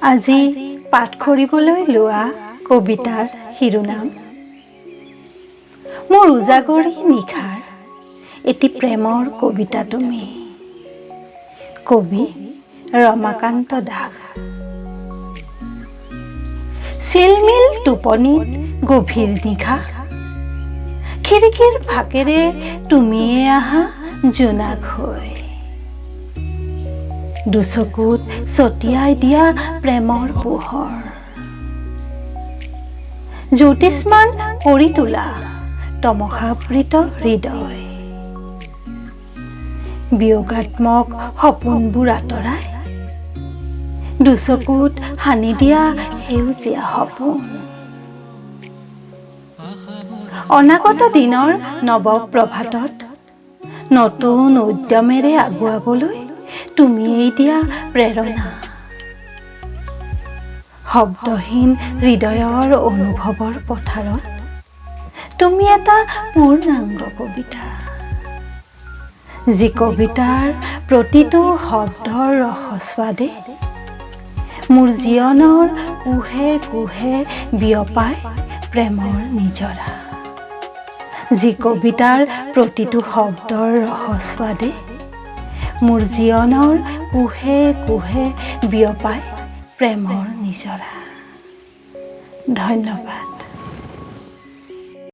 আজি পাঠ কৰিবলৈ লোৱা কবিতাৰ শিৰোনাম মোৰ উজাগৰি নিশাৰ এটি প্ৰেমৰ কবিতা তুমি। কবি ৰমাকান্ত দাস। চিলমিল টোপনিত গভীৰ নিশা, খিৰিকীৰ ফাকেৰে তুমিয়ে আহা জোনাক হৈ, দুচকুত ছটিয়াই দিয়া প্ৰেমৰ পোহৰ, জ্যোতিষ্মান কৰি তোলা তমসাবৃত হৃদয়, বিয়োগাত্মক সপোনবোৰ আঁতৰাই দুচকুত সানি দিয়া সেউজীয়া সপোন। অনাগত দিনৰ নৱপ্ৰভাতত নতুন উদ্যমেৰে আগুৱাবলৈ তুমিয়েই দিয়া প্ৰেৰণা, শব্দহীন হৃদয়ৰ অনুভৱৰ পথাৰত তুমি এটা পূৰ্ণাংগ কবিতা, যি কবিতাৰ প্ৰতিটো শব্দৰ ৰসস্বাদে মোৰ জীৱনৰ কোহে কোহে বিয়পাই প্ৰেমৰ নিজৰা, যি কবিতাৰ প্ৰতিটো শব্দৰ ৰসস্বাদে মোৰ জীৱনৰ কোহে কোহে বিয়পাই প্ৰেমৰ নিজৰা। ধন্যবাদ।